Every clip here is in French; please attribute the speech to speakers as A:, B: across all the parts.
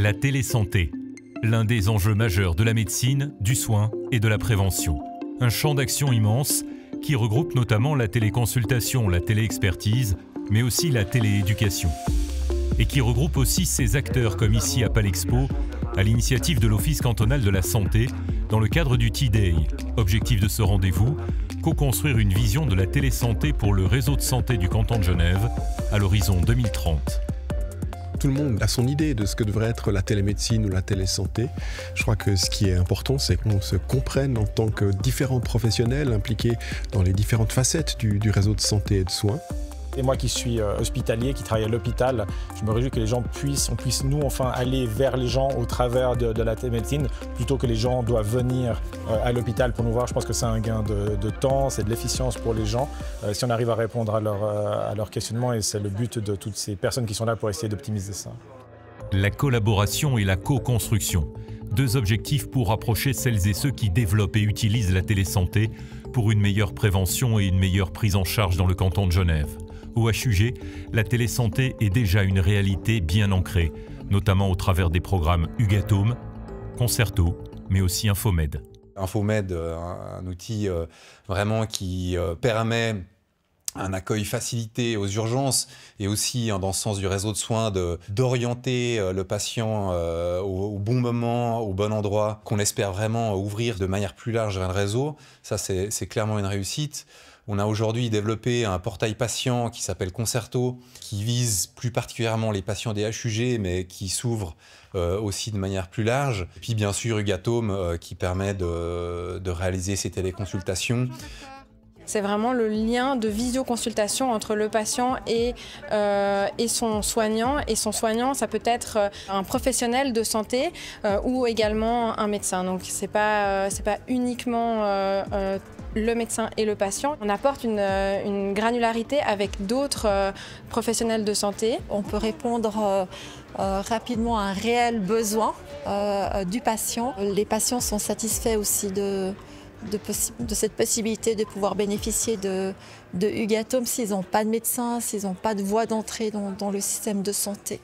A: La télésanté, l'un des enjeux majeurs de la médecine, du soin et de la prévention. Un champ d'action immense qui regroupe notamment la téléconsultation, la téléexpertise, mais aussi la télééducation. Et qui regroupe aussi ces acteurs comme ici à Palexpo, à l'initiative de l'Office cantonal de la santé, dans le cadre du T-Day. Objectif de ce rendez-vous, co-construire une vision de la télésanté pour le réseau de santé du canton de Genève à l'horizon 2030.
B: Tout le monde a son idée de ce que devrait être la télémédecine ou la télésanté. Je crois que ce qui est important, c'est qu'on se comprenne en tant que différents professionnels impliqués dans les différentes facettes du réseau de santé et de soins.
C: Et moi qui suis hospitalier, qui travaille à l'hôpital, je me réjouis que les gens puissent nous enfin aller vers les gens au travers de la télémédecine, plutôt que les gens doivent venir à l'hôpital pour nous voir. Je pense que c'est un gain de temps, c'est de l'efficience pour les gens. Si on arrive à répondre à leurs questionnements, et c'est le but de toutes ces personnes qui sont là pour essayer d'optimiser ça.
A: La collaboration et la co-construction. Deux objectifs pour rapprocher celles et ceux qui développent et utilisent la télésanté pour une meilleure prévention et une meilleure prise en charge dans le canton de Genève. Au HUG, la télésanté est déjà une réalité bien ancrée, notamment au travers des programmes Hugatome, Concerto, mais aussi Infomed.
D: Infomed, un outil vraiment qui permet un accueil facilité aux urgences et aussi dans ce sens du réseau de soins d'orienter le patient au bon moment, au bon endroit, qu'on espère vraiment ouvrir de manière plus large vers le réseau. Ça, c'est clairement une réussite. On a aujourd'hui développé un portail patient qui s'appelle Concerto, qui vise plus particulièrement les patients des HUG, mais qui s'ouvre aussi de manière plus large. Et puis bien sûr Hugatome, qui permet de réaliser ces téléconsultations.
E: C'est vraiment le lien de visioconsultation entre le patient et son soignant. Et son soignant, ça peut être un professionnel de santé ou également un médecin. Donc c'est pas uniquement le médecin et le patient. On apporte une granularité avec d'autres professionnels de santé.
F: On peut répondre rapidement à un réel besoin du patient. Les patients sont satisfaits aussi de cette possibilité de pouvoir bénéficier de Hugatome s'ils n'ont pas de médecin, s'ils n'ont pas de voie d'entrée dans le système de santé.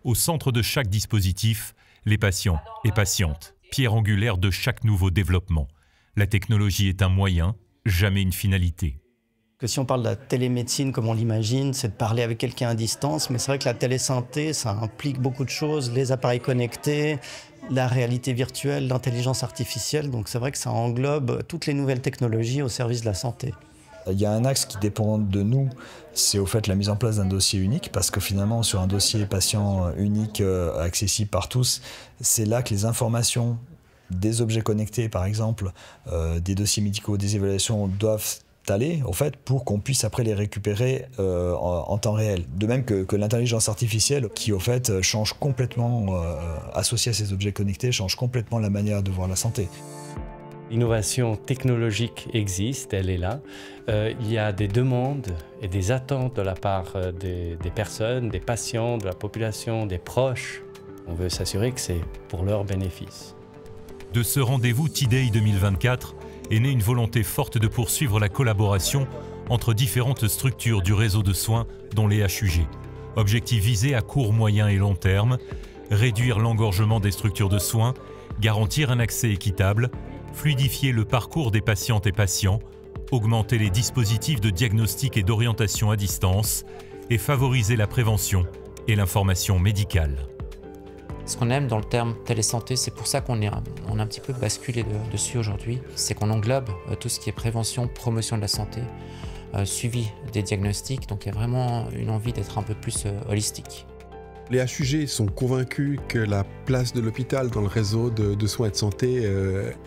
A: Au centre de chaque dispositif, les patients et patientes, pierre angulaire de chaque nouveau développement. La technologie est un moyen, jamais une finalité.
G: Que si on parle de la télémédecine comme on l'imagine, c'est de parler avec quelqu'un à distance, mais c'est vrai que la télésanté, ça implique beaucoup de choses, les appareils connectés, la réalité virtuelle, l'intelligence artificielle, donc c'est vrai que ça englobe toutes les nouvelles technologies au service de la santé.
H: Il y a un axe qui dépend de nous, c'est au fait la mise en place d'un dossier unique, parce que finalement sur un dossier patient unique accessible par tous, c'est là que les informations des objets connectés par exemple, des dossiers médicaux, des évaluations doivent aller, au fait, pour qu'on puisse après les récupérer en temps réel. De même que l'intelligence artificielle qui, au fait, change complètement, associée à ces objets connectés, change complètement la manière de voir la santé.
I: L'innovation technologique existe, elle est là. Il y a des demandes et des attentes de la part des personnes, des patients, de la population, des proches. On veut s'assurer que c'est pour leur bénéfice.
A: De ce rendez-vous T-Day 2024, est née une volonté forte de poursuivre la collaboration entre différentes structures du réseau de soins, dont les HUG. Objectif visé à court, moyen et long terme, réduire l'engorgement des structures de soins, garantir un accès équitable, fluidifier le parcours des patientes et patients, augmenter les dispositifs de diagnostic et d'orientation à distance et favoriser la prévention et l'information médicale.
J: Ce qu'on aime dans le terme télésanté, c'est pour ça qu'on a un petit peu basculé dessus aujourd'hui, c'est qu'on englobe tout ce qui est prévention, promotion de la santé, suivi des diagnostics, donc il y a vraiment une envie d'être un peu plus holistique.
B: Les HUG sont convaincus que la place de l'hôpital dans le réseau de soins et de santé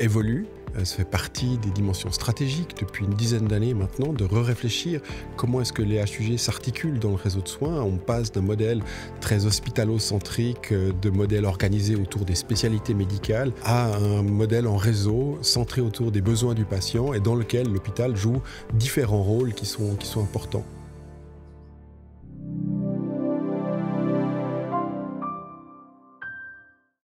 B: évolue. Ça fait partie des dimensions stratégiques depuis une dizaine d'années maintenant de réfléchir comment est-ce que les HUG s'articulent dans le réseau de soins. On passe d'un modèle très hospitalo-centrique, de modèle organisé autour des spécialités médicales, à un modèle en réseau centré autour des besoins du patient et dans lequel l'hôpital joue différents rôles qui sont importants.